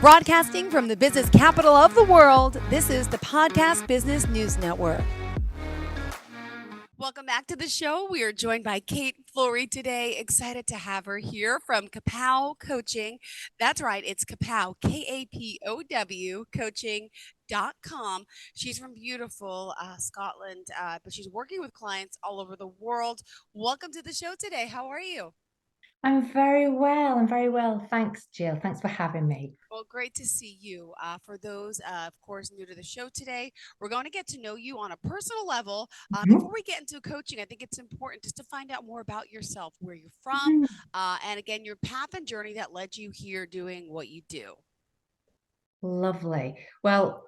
Broadcasting from the business capital of the world, this is the Podcast Business News Network. Welcome back to the show. We are joined by Kate Flory today. Excited to have her here from Kapow Coaching. That's right, it's Kapow, Kapow, coaching.com. She's from beautiful Scotland, but she's working with clients all over the world. Welcome to the show today. How are you? I'm very well. I'm very well. Thanks, Jill. Thanks for having me. Well, great to see you. For those, of course, new to the show today, we're going to get to know you on a personal level. Before we get into coaching, I think it's important just to find out more about yourself, where you're from, Mhm. and again, your path and journey that led you here doing what you do. Lovely. Well,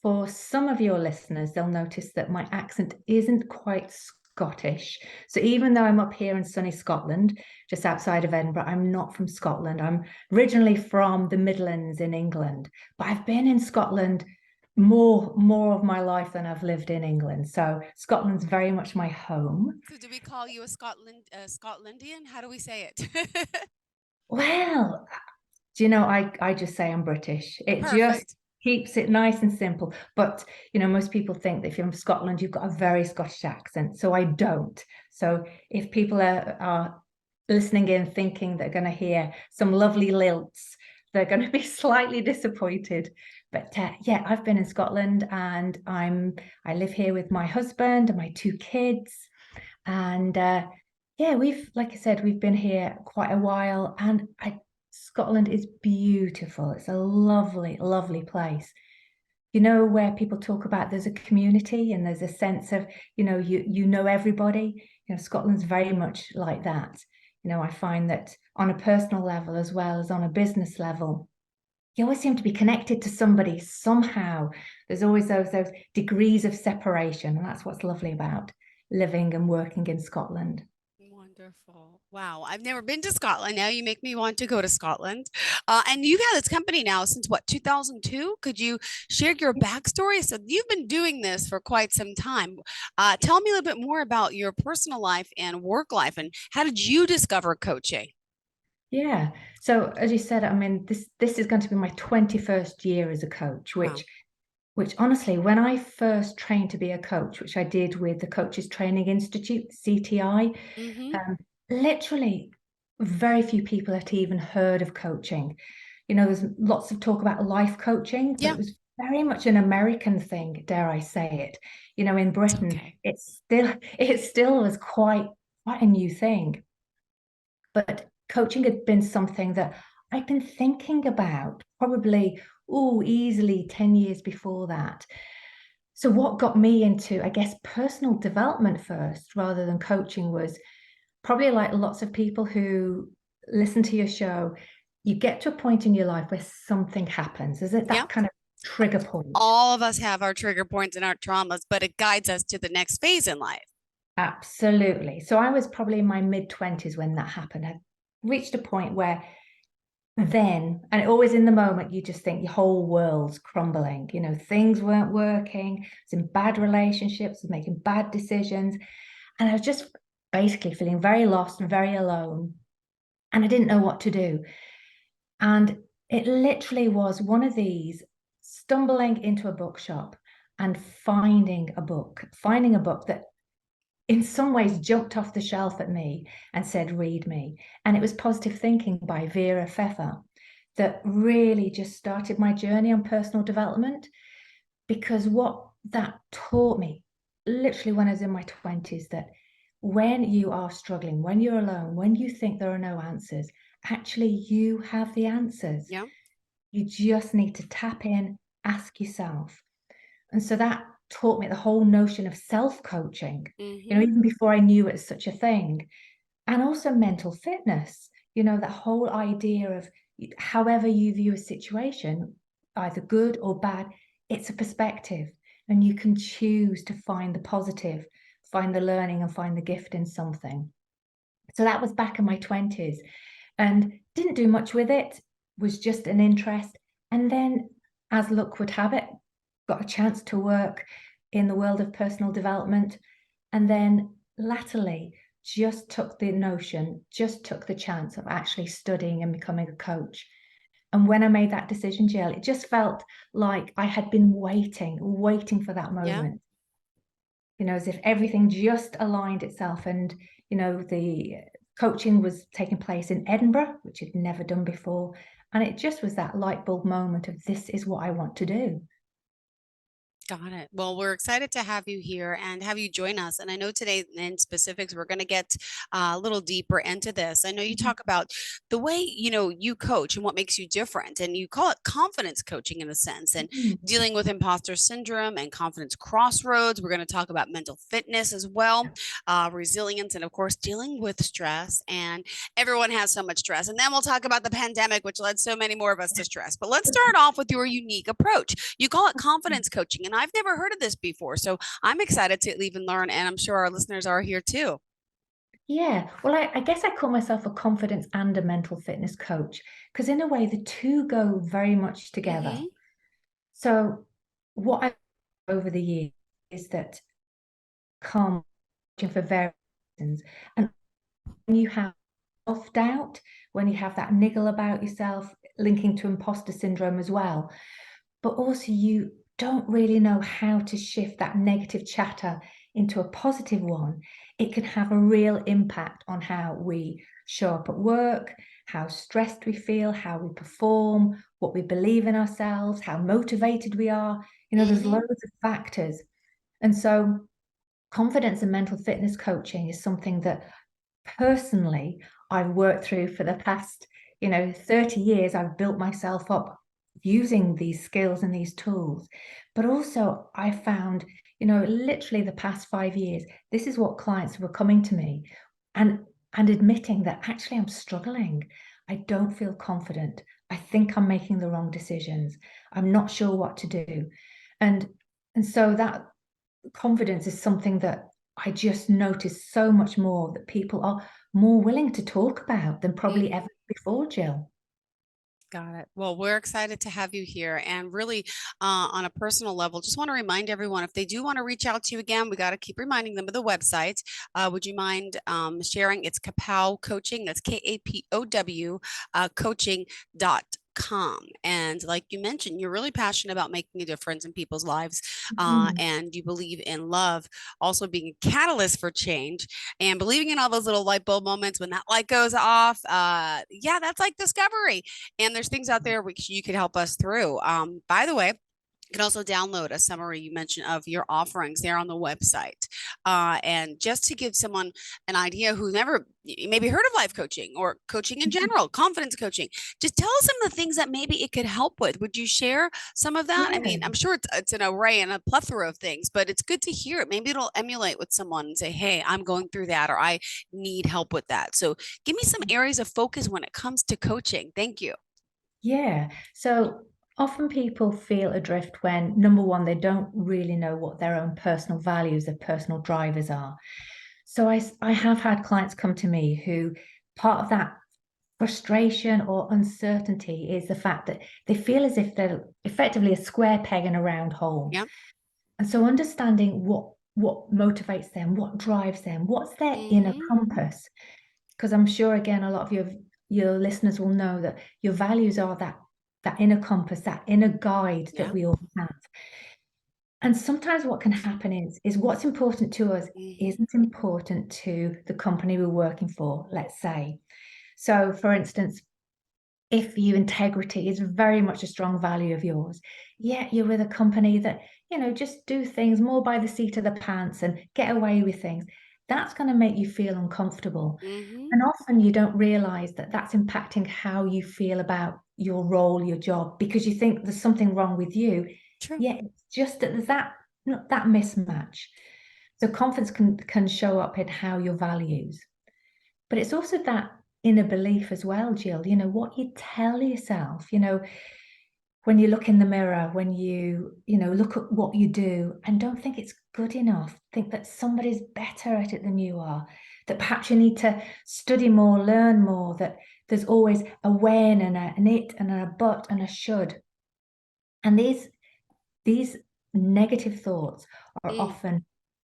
for some of your listeners, they'll notice that my accent isn't quite Scottish. So even though I'm up here in sunny Scotland, just outside of Edinburgh, I'm not from Scotland. I'm originally from the Midlands in England, but I've been in Scotland more of my life than I've lived in England. So Scotland's very much my home. So, do we call you a Scotlandian? How do we say it? Well, do you know, I just say I'm British. It just Perfect. keeps it nice and simple. But, you know, most people think that if you're from Scotland, you've got a very Scottish accent. So I don't. So if people are listening in thinking they're going to hear some lovely lilts, they're going to be slightly disappointed. But yeah, I've been in Scotland and I live here with my husband and my two kids. And yeah, like I said, we've been here quite a while, and Scotland is beautiful. It's a lovely, lovely place. You know, where people talk about there's a community and there's a sense of, you know everybody. You know, Scotland's very much like that. You know, I find that on a personal level as well as on a business level, you always seem to be connected to somebody somehow. There's always those degrees of separation, and that's what's lovely about living and working in Scotland. Wonderful. Wow. I've never been to Scotland. Now you make me want to go to Scotland. And you've had this company now since what, 2002? Could you share your backstory? So you've been doing this for quite some time. Tell me a little bit more about your personal life and work life, and how did you discover coaching? Yeah. So as you said, I mean, this is going to be my 21st year as a coach, Wow. which honestly, when I first trained to be a coach, which I did with the Coaches Training Institute, CTI, Mm-hmm. literally very few people had even heard of coaching. You know, there's lots of talk about life coaching, but Yeah, it was very much an American thing, dare I say it. You know, in it's Britain, okay. it still was quite a new thing. But coaching had been something that I'd been thinking about probably, easily 10 years before that. So what got me into, I guess, personal development first rather than coaching was probably like lots of people who listen to your show, you get to a point in your life where something happens. Is it Yeah. that kind of trigger point? All of us have our trigger points and our traumas, but it guides us to the next phase in life. Absolutely. So I was probably in my mid-20s when that happened. I reached a point where and always in the moment, you just think your whole world's crumbling. You know, things weren't working. I was in bad relationships, was making bad decisions. And I was just basically feeling very lost and very alone. And I didn't know what to do. And it literally was one of these stumbling into a bookshop and finding a book that in some ways jumped off the shelf at me and said, read me. And it was Positive Thinking by Vera Pfeffer that really just started my journey on personal development. Because what that taught me, literally when I was in my 20s, that when you are struggling, when you're alone, when you think there are no answers, actually you have the answers. Yeah. You just need to tap in, ask yourself. And so that taught me the whole notion of self-coaching, Mm-hmm. even before I knew it was such a thing. And also mental fitness, that whole idea of however you view a situation, either good or bad, it's a perspective. And you can choose to find the positive, find the learning, and find the gift in something. So that was back in my 20s and didn't do much with it, was just an interest. And then, as luck would have it, got a chance to work in the world of personal development. And then latterly, just took the chance of actually studying and becoming a coach. And when I made that decision, Jill, it just felt like I had been waiting for that Yeah. moment, as if everything just aligned itself. And, the coaching was taking place in Edinburgh, which I'd never done before. And it just was that light bulb moment of, this is what I want to do. Got it. Well, we're excited to have you here and have you join us. And I know today in specifics, we're going to get a little deeper into this. I know you talk about the way, you coach and what makes you different. And you call it confidence coaching in a sense and Mhm. dealing with imposter syndrome and confidence crossroads. We're going to talk about mental fitness as well, resilience, and of course, dealing with stress. And everyone has so much stress. And then we'll talk about the pandemic, which led so many more of us to stress. But let's start off with your unique approach. You call it confidence coaching, and I've never heard of this before. So I'm excited to even learn, and I'm sure our listeners are here too. Yeah, well, I guess I call myself a confidence and a mental fitness coach, because in a way, the two go very much together. Mm-hmm. So, what I've over the years is that coaching for various reasons, and when you have self-doubt, when you have that niggle about yourself, linking to imposter syndrome as well, but also you don't really know how to shift that negative chatter into a positive one, it can have a real impact on how we show up at work, how stressed we feel, how we perform, what we believe in ourselves, how motivated we are. There's Mm-hmm. loads of factors. And so confidence and mental fitness coaching is something that personally I've worked through for the past 30 years. I've built myself up using these skills and these tools, but also I found literally the past 5 years, this is what clients were coming to me and admitting that actually I'm struggling. I don't feel confident. I think I'm making the wrong decisions. I'm not sure what to do. And so that confidence is something that I just notice so much more that people are more willing to talk about than probably Mm-hmm. ever before, Jill. Got it. Well, we're excited to have you here. And really, on a personal level, just want to remind everyone if they do want to reach out to you again, we got to keep reminding them of the website. Would you mind sharing? It's Kapow Coaching. That's Kapow, coaching.com. And like you mentioned, you're really passionate about making a difference in people's lives, Mhm. and you believe in love also being a catalyst for change and believing in all those little light bulb moments when that light goes off. Yeah, that's like discovery, and there's things out there which you could help us through. By the way, you can also download a summary you mentioned of your offerings there on the website. And just to give someone an idea who never maybe heard of life coaching or coaching in general, confidence coaching, just tell us some of the things that maybe it could help with. Would you share some of that? I Yeah. mean, I'm sure it's an array and a plethora of things, but it's good to hear it. Maybe it'll emulate with someone and say, hey, I'm going through that, or I need help with that. So give me some areas of focus when it comes to coaching. Thank you. Yeah. So often people feel adrift when, number one, they don't really know what their own personal values, their personal drivers are. So I have had clients come to me who part of that frustration or uncertainty is the fact that they feel as if they're effectively a square peg in a round hole. Yeah. And so understanding what motivates them, what drives them, what's their inner Mm-hmm. compass. Because I'm sure again, a lot of your listeners will know that your values are that inner compass, that inner guide that Yeah. we all have. And sometimes what can happen is what's important to us Mm-hmm. isn't important to the company we're working for, let's say. So for instance, if your integrity is very much a strong value of yours, yet you're with a company that, just do things more by the seat of the pants and get away with things, that's going to make you feel uncomfortable. Mm-hmm. And often you don't realize that that's impacting how you feel about your role, your job, because you think there's something wrong with you. True. Yet it's just that there's that mismatch. So confidence can show up in how your values, but it's also that inner belief as well, Jill, what you tell yourself, when you look in the mirror, when look at what you do and don't think it's good enough, think that somebody's better at it than you are, that perhaps you need to study more, learn more, that there's always a when and an it and a but and a should. And these negative thoughts are Mm. often,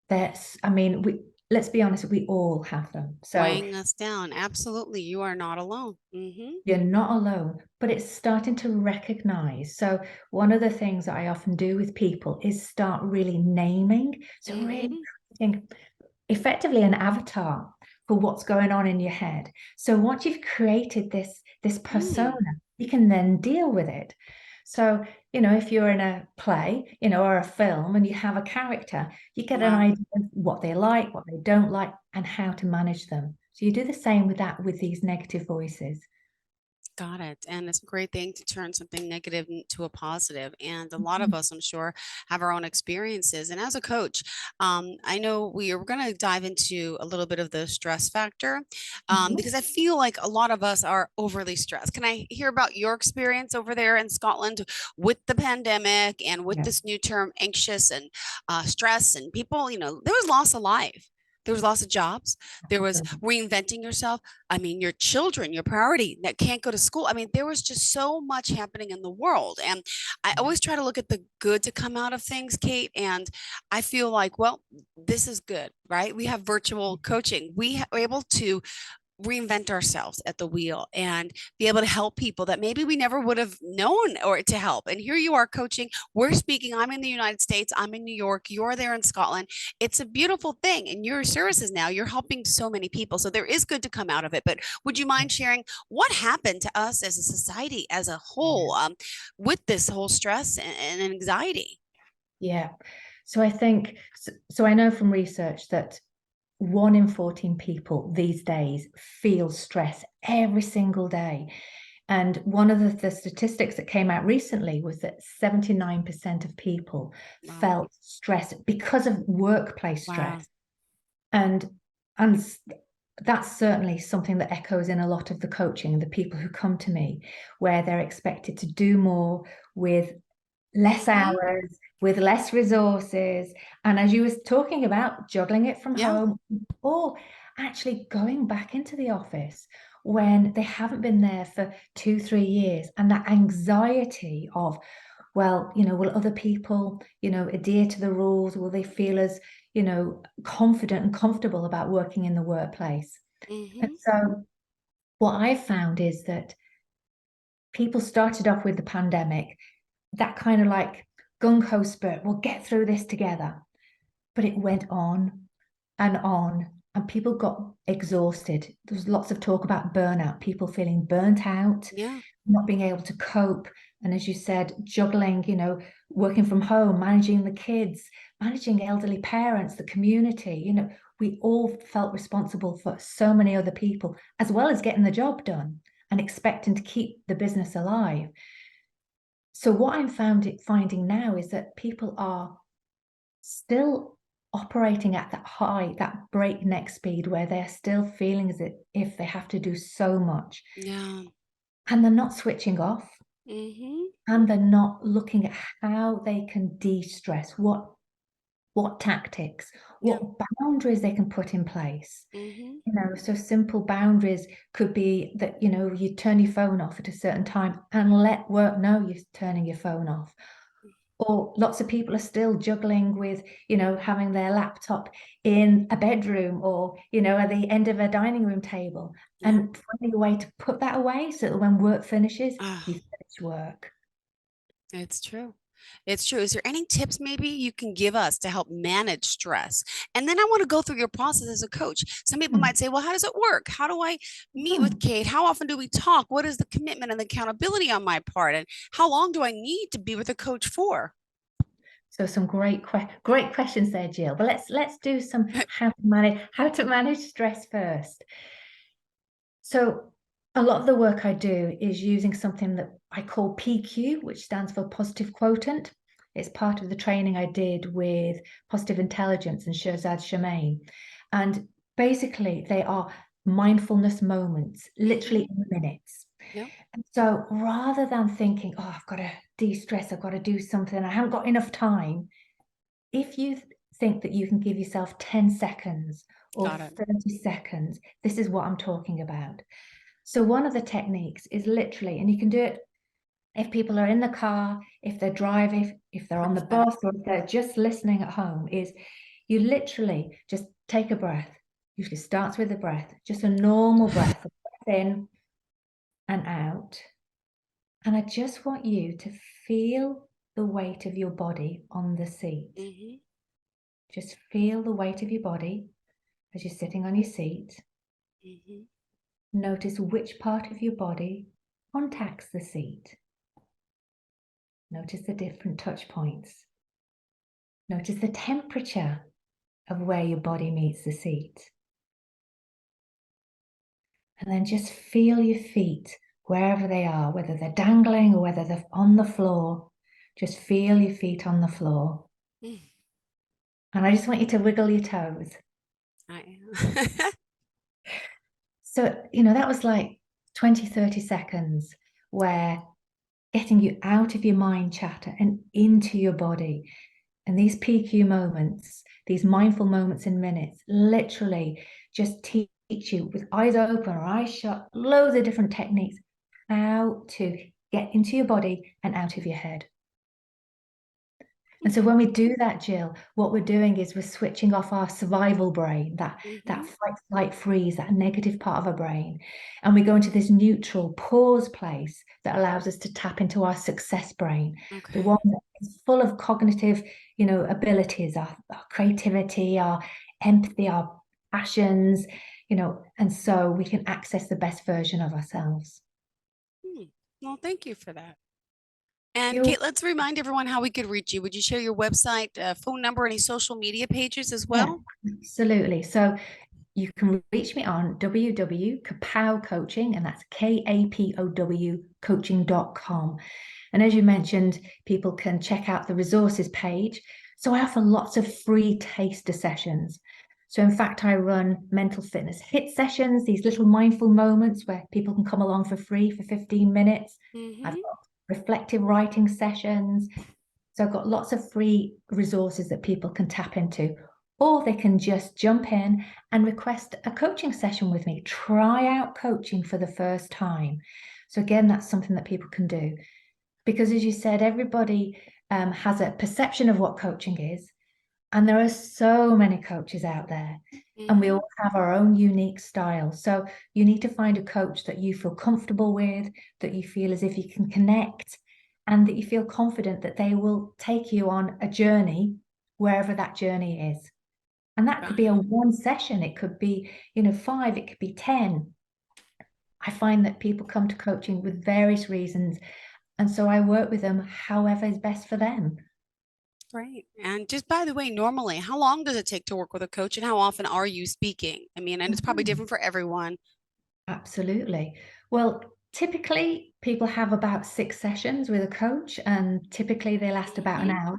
that's, I mean, let's be honest, we all have them. So Weighing us down. Absolutely. You are not alone. Mm-hmm. you're not alone, but it's starting to recognize. So one of the things that I often do with people is start really naming. So really Mm-hmm. creating effectively an avatar for what's going on in your head. So once you've created this persona, Mm. you can then deal with it. So, if you're in a play, or a film and you have a character, you get an Wow. idea of what they like, what they don't like, and how to manage them. So you do the same with that with these negative voices. Got it. And it's a great thing to turn something negative into a positive. And a lot of Mhm. us, I'm sure, have our own experiences. And as a coach, I know we are going to dive into a little bit of the stress factor Mhm. because I feel like a lot of us are overly stressed. Can I hear about your experience over there in Scotland with the pandemic and with Yeah, this new term, anxious and stress? And people, there was loss of life. There was loss of jobs. There was absolutely. reinventing yourself. I mean, your children, your priority that can't go to school. I mean, there was just so much happening in the world. And I always try to look at the good to come out of things, Kate. And I feel like, well, this is good, right? We have virtual coaching. Are able to reinvent ourselves at the wheel and be able to help people that maybe we never would have known or to help. And here you are coaching. We're speaking. I'm in the United States. I'm in New York. You're there in Scotland. It's a beautiful thing. And your services now, you're helping so many people. So there is good to come out of it. But would you mind sharing what happened to us as a society as a whole with this whole stress and anxiety? Yeah. So I think, so I know from research that 1 in 14 people these days feel stress every single day. And one of the statistics that came out recently was that 79% of people Wow. felt stress because of workplace Wow. stress. And and that's certainly something that echoes in a lot of the coaching, the people who come to me, where they're expected to do more with less Mm-hmm. hours, with less resources. And as you was talking about, juggling it from Yeah. home or actually going back into the office when they haven't been there for 2, 3 years, and that anxiety of, well, will other people, adhere to the rules? Will they feel as, confident and comfortable about working in the workplace? And Mm-hmm. so what I've found is that people started off with the pandemic, that kind of like gung ho spirit, we'll get through this together. But it went on, and people got exhausted. There was lots of talk about burnout, people feeling burnt out, Yeah. not being able to cope. And as you said, juggling, working from home, managing the kids, managing elderly parents, the community, we all felt responsible for so many other people, as well as getting the job done and expecting to keep the business alive. So what finding now is that people are still operating at that breakneck speed where they're still feeling as if they have to do so much, Yeah. and they're not switching off, Mm-hmm. and they're not looking at how they can de-stress, what tactics, Yeah. what boundaries they can put in place. Mm-hmm. So simple boundaries could be that, you turn your phone off at a certain time and let work know you're turning your phone off. Or lots of people are still juggling with, having their laptop in a bedroom or, at the end of a dining room table, Yeah. and finding a way to put that away so that when work finishes, you Ah, finish work. it's true. It's true. Is there any tips maybe you can give us to help manage stress? And then I want to go through your process as a coach. Some people Hmm. might say, well, how does it work? How do I meet with Hmm. Kate? How often do we talk? What is the commitment and the accountability on my part? And how long do I need to be with a coach for? So some great questions there, Jill. But let's do some how to manage stress first. So a lot of the work I do is using something that I call PQ, which stands for positive quotient. It's part of the training I did with Positive Intelligence and Shirzad Shamain. And basically, they are mindfulness moments, Mm-hmm. literally in minutes. Yep. And so rather than thinking, oh, I've got to de-stress, I've got to do something, I haven't got enough time, if you think that you can give yourself 10 seconds or Got it. 30 seconds, this is what I'm talking about. So one of the techniques is literally, and you can do it if people are in the car, if they're driving, if they're on the Perfect. bus, or if they're just listening at home, is you literally just take a breath. Usually starts with a breath, just a normal breath, breath in and out. And I just want you to feel the weight of your body on the seat. Mm-hmm. Just feel the weight of your body as you're sitting on your seat. Mm-hmm. Notice which part of your body contacts the seat. Notice the different touch points. Notice the temperature of where your body meets the seat. And then just feel your feet wherever they are, whether they're dangling or whether they're on the floor. Just feel your feet on the floor. Mm, And I just want you to wiggle your toes. I am. So, that was like 20, 30 seconds where getting you out of your mind chatter and into your body. And these PQ moments, these mindful moments in minutes, literally just teach you with eyes open or eyes shut, loads of different techniques, how to get into your body and out of your head. And so when we do that, Jill, what we're doing is we're switching off our survival brain, that Mm-hmm. fight, flight, freeze, that negative part of our brain. And we go into this neutral pause place that allows us to tap into our success brain, the Okay. one that is full of cognitive, abilities, our creativity, our empathy, our passions, and so we can access the best version of ourselves. Hmm. Well, thank you for that. And You're, Kate, let's remind everyone how we could reach you. Would you share your website, phone number, any social media pages as yeah, well? absolutely. So you can reach me on www.kapow coaching, and that's Kapow coaching.com. And as you mentioned, people can check out the resources page. So I offer lots of free taster sessions. So in fact, I run mental fitness hit sessions, these little mindful moments where people can come along for free for 15 minutes. I've Mm-hmm. got reflective writing sessions. So I've got lots of free resources that people can tap into, or they can just jump in and request a coaching session with me. Try out coaching for the first time. So again, that's something that people can do. Because as you said, everybody has a perception of what coaching is. And there are so many coaches out there, and we Mm-hmm. all have our own unique style. So you need to find a coach that you feel comfortable with, that you feel as if you can connect, and that you feel confident that they will take you on a journey wherever that journey is. And that could Got be a it. one session, it could be, 5, it could be 10. I find that people come to coaching with various reasons. And so I work with them however is best for them. Great. And just by the way, normally, how long does it take to work with a coach and how often are you speaking? I mean, and it's probably Mhm. different for everyone. Absolutely. Well, typically people have about 6 sessions with a coach, and typically they last about an Mm-hmm. hour.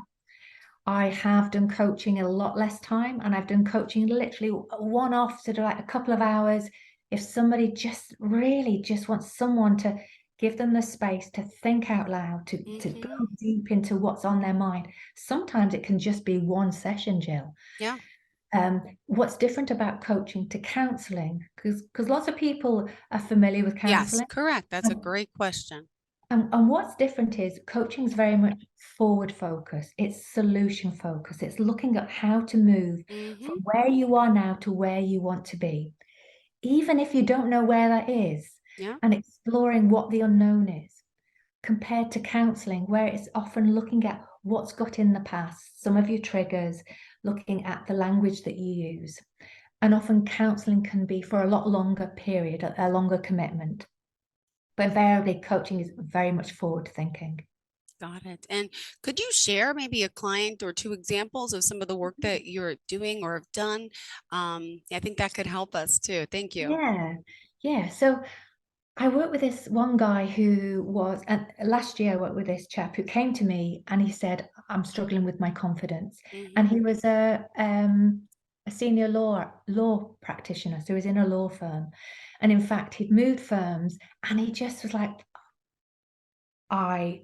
I have done coaching a lot less time, and I've done coaching literally one off, sort of like a couple of hours. If somebody just really just wants someone to give them the space to think out loud, to Mm-hmm. go deep into what's on their mind. Sometimes it can just be one session, Jill. Yeah. What's different about coaching to counseling? Because lots of people are familiar with Yes, counseling. correct. That's a And, great question. and what's different is coaching is very much forward focus. It's solution focus. It's looking at how to move Mm-hmm. from where you are now to where you want to be, even if you don't know where that is, Yeah. and exploring what the unknown is, compared to counseling, where it's often looking at what's got in the past, some of your triggers, looking at the language that you use. And often counseling can be for a lot longer period, a longer commitment. But invariably, coaching is very much forward thinking. Got it. And could you share maybe a client or two examples of some of the work that you're doing or have done? I think that could help us too. Thank you. Yeah, yeah. So I worked with this one guy who was, and last year I worked with this chap who came to me and he said, I'm struggling with my confidence. And Mm-hmm. he was a senior law practitioner, so he was in a law firm. And in fact, he'd moved firms and he just was like, I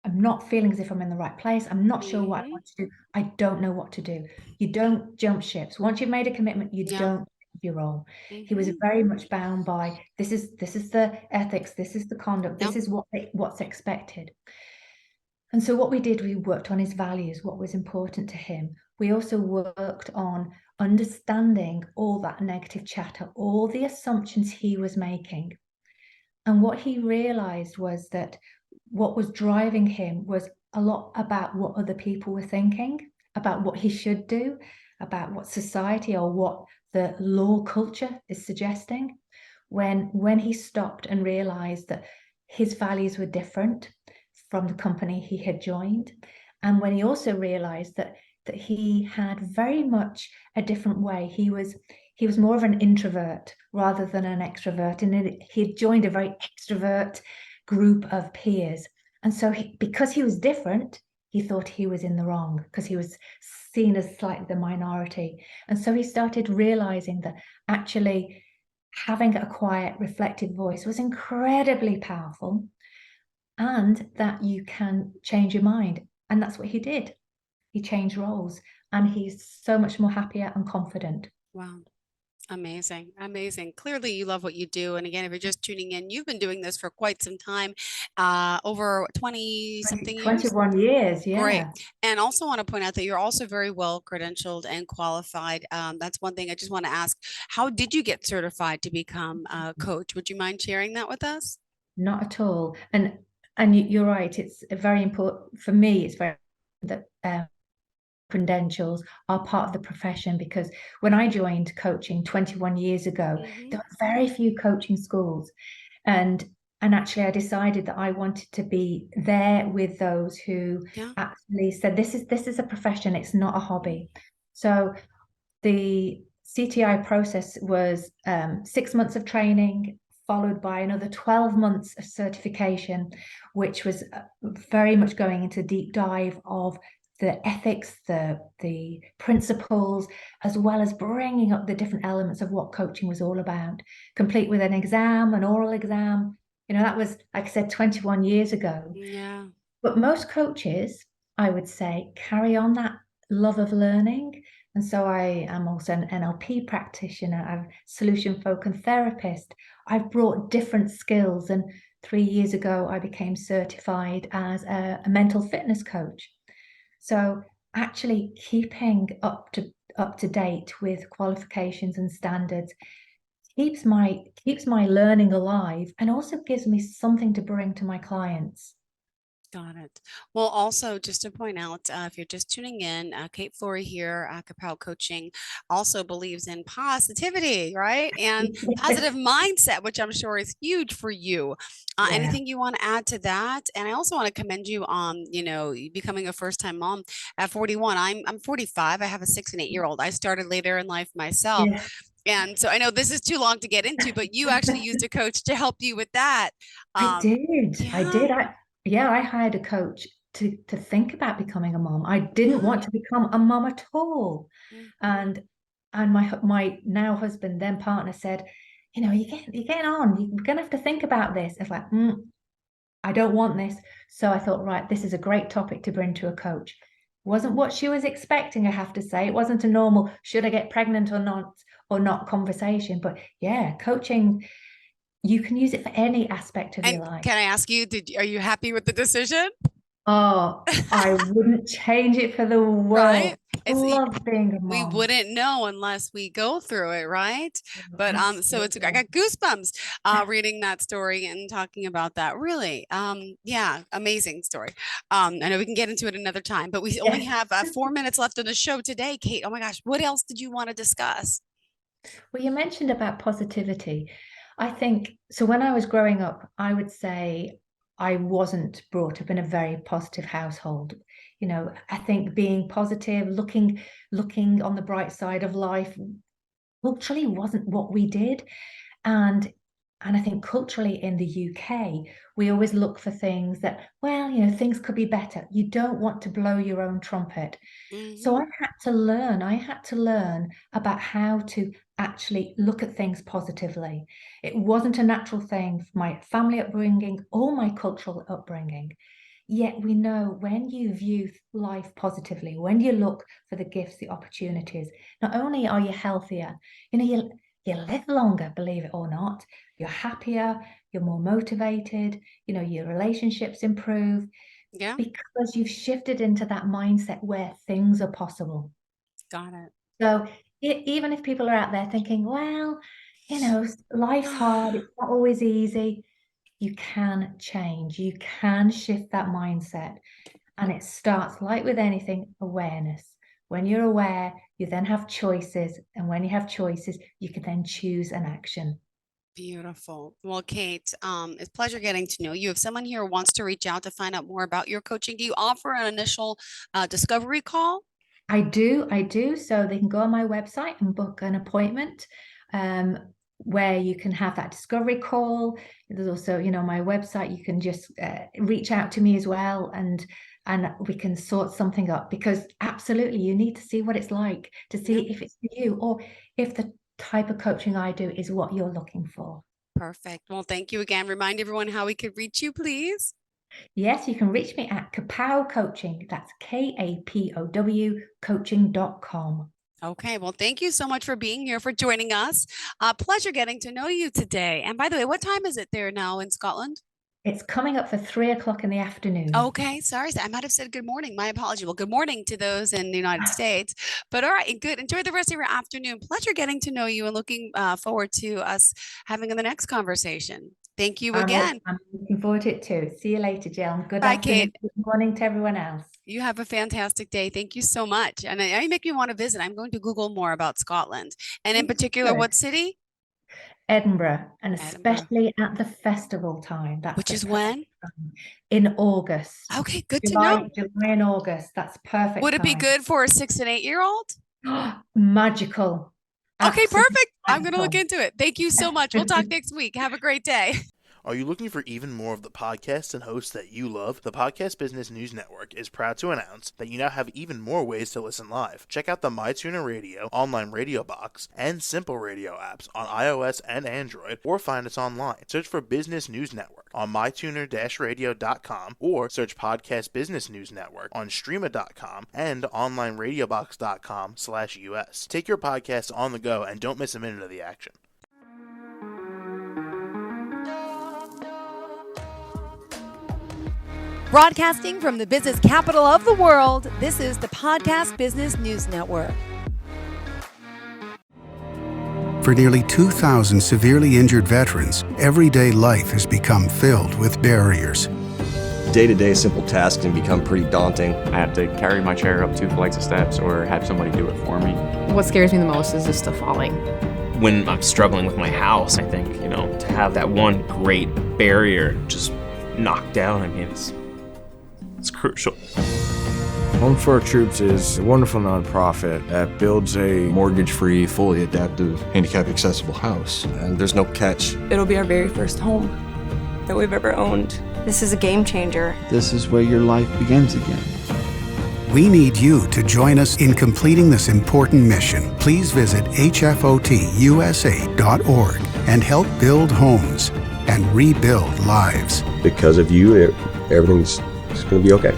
am not feeling as if I'm in the right place. I'm not sure what I Mm-hmm. want to do. I don't know what to do. You don't jump ships. Once you've made a commitment, you Yeah. don't leave your role. He was Mm-hmm. very much bound by this is the ethics, this is the conduct, Yep. this is what's expected. And so what we did, we worked on his values, what was important to him. We also worked on understanding all that negative chatter, all the assumptions he was making. And what he realized was that what was driving him was a lot about what other people were thinking, about what he should do, about what society or what the law culture is suggesting. When he stopped and realized that his values were different from the company he had joined, and when he also realized that he had very much a different way. He was more of an introvert rather than an extrovert, and he had joined a very extrovert group of peers. And so, because he was different, he thought he was in the wrong because he was seen as slightly the minority. And so he started realizing that actually having a quiet, reflective voice was incredibly powerful and that you can change your mind. And that's what he did. He changed roles and he's so much more happier and confident. Wow. Amazing. Amazing. Clearly, you love what you do. And again, if you're just tuning in, you've been doing this for quite some time, over 20 something years. 21 years, Great. yeah. And also want to point out that you're also very well credentialed and qualified. That's one thing I just want to ask. How did you get certified to become a coach? Would you mind sharing that with us? Not at all. And you're right. It's very important for me. It's very that credentials are part of the profession because when I joined coaching 21 years ago, Hmm. there were very few coaching schools, and and actually I decided that I wanted to be there with those who Yeah. actually said this is a profession. It's not a hobby. So the CTI process was 6 months of training, followed by another 12 months of certification, which was very much going into deep dive of the ethics, the principles, as well as bringing up the different elements of what coaching was all about, complete with an exam, an oral exam. That was, like I said, 21 years ago. Yeah. But most coaches, I would say, carry on that love of learning. And so I am also an NLP practitioner, I'm a solution focused therapist. I've brought different skills. And 3 years ago, I became certified as a mental fitness coach. So actually keeping up to date with qualifications and standards keeps my learning alive and also gives me something to bring to my clients. Got it. Well, also, just to point out, if you're just tuning in, Kate Flory here, Kapow Coaching also believes in positivity, right? And positive mindset, which I'm sure is huge for you. Yeah. Anything you want to add to that? And I also want to commend you on, becoming a first-time mom at 41. I'm 45. I have a 6 and 8 year old. I started later in life myself. Yes. And so I know this is too long to get into, but you actually used a coach to help you with that. I Um, did. I yeah, did. I hired a coach to think about becoming a mom. I didn't yeah. want to become a mom at all. Mhm. And my now husband, then partner said, you're getting on. You're gonna have to think about this. It's like, I don't want this. So I thought, right, this is a great topic to bring to a coach. Wasn't what she was expecting, I have to say. It wasn't a normal, should I get pregnant or not conversation. But yeah, coaching, you can use it for any aspect of your And life. can I ask you, are you happy with the decision? Oh, I wouldn't change it for the Right? world. It's Love being a we mom. wouldn't know unless we go through it, right? But so it's I Absolutely. got goosebumps reading that story and talking about that. Really, yeah, amazing story. I know we can get into it another time, but we only Yes. have 4 minutes left of the show today, Kate. Oh my gosh, what else did you want to discuss? Well, you mentioned about positivity. I think so. When I was growing up, I would say I wasn't brought up in a very positive household. I think being positive, looking on the bright side of life, culturally wasn't what we did. And and I think culturally in the UK, we always look for things that, well, things could be better. You don't want to blow your own trumpet. So Hmm. I had to learn about how to actually look at things positively. It wasn't a natural thing for my family upbringing or my cultural upbringing. Yet we know when you view life positively, when you look for the gifts, the opportunities, not only are you healthier, you live longer, believe it or not. You're happier, you're more motivated, your relationships improve Yeah, because you've shifted into that mindset where things are possible. got it. So even if people are out there thinking, well, life's hard, it's not always easy, you can change, you can shift that mindset. And it starts, like with anything, awareness. When you're aware, you then have choices. And when you have choices, you can then choose an action. Beautiful. Well, Kate, it's a pleasure getting to know you. If someone here wants to reach out to find out more about your coaching, do you offer an initial discovery call? I do. So they can go on my website and book an appointment where you can have that discovery call. There's also, my website, you can just reach out to me as well, and we can sort something up, because absolutely you need to see what it's like to see Yep. if it's for you, or if the type of coaching I do is what you're looking for. Perfect. Well, thank you again. Remind everyone how we could reach you, please. Yes, you can reach me at Kapow Coaching. That's Kapow coaching.com. Okay. Well, thank you so much for being here, for joining us. Pleasure getting to know you today. And by the way, what time is it there now in Scotland? It's coming up for 3 o'clock in the afternoon. Okay, sorry. I might have said good morning. My apology. Well, good morning to those in the United States. But all right, good. Enjoy the rest of your afternoon. Pleasure getting to know you, and looking forward to us having the next conversation. Thank you again. I'm looking forward to it too. See you later, Jill. Good Bye, afternoon, Kate. good morning to everyone else. You have a fantastic day. Thank you so much. And you make me want to visit. I'm going to Google more about Scotland, and in particular, Good. what city? Edinburgh, and Edinburgh. especially at the festival time. That's Which the is perfect when? time. In August. Okay, good to know. July and August. That's perfect Would it be time. good for a 6 and 8-year-old? Magical. Okay, Absolutely perfect. I'm going to look magical. into it. Thank you so much. We'll talk next week. Have a great day. Are you looking for even more of the podcasts and hosts that you love? The Podcast Business News Network is proud to announce that you now have even more ways to listen live. Check out the MyTuner Radio, online radio box, and Simple Radio apps on iOS and Android, or find us online. Search for Business News Network on mytuner-radio.com, or search Podcast Business News Network on streama.com and onlineradiobox.com/US. Take your podcast on the go and don't miss a minute of the action. Broadcasting from the business capital of the world, this is the Podcast Business News Network. For nearly 2,000 severely injured veterans, everyday life has become filled with barriers. Day-to-day simple tasks can become pretty daunting. I have to carry my chair up 2 flights of steps or have somebody do it for me. What scares me the most is just the falling. When I'm struggling with my house, I think, to have that one great barrier just knocked down, it's crucial. Home for Our Troops is a wonderful nonprofit that builds a Mortgage-free, fully adaptive, handicap-accessible house. And there's no catch. It'll be our very first home that we've ever owned. This is a game changer. This is where your life begins again. We need you to join us in completing this important mission. Please visit hfotusa.org and help build homes and rebuild lives. Because of you, everything's going to be okay.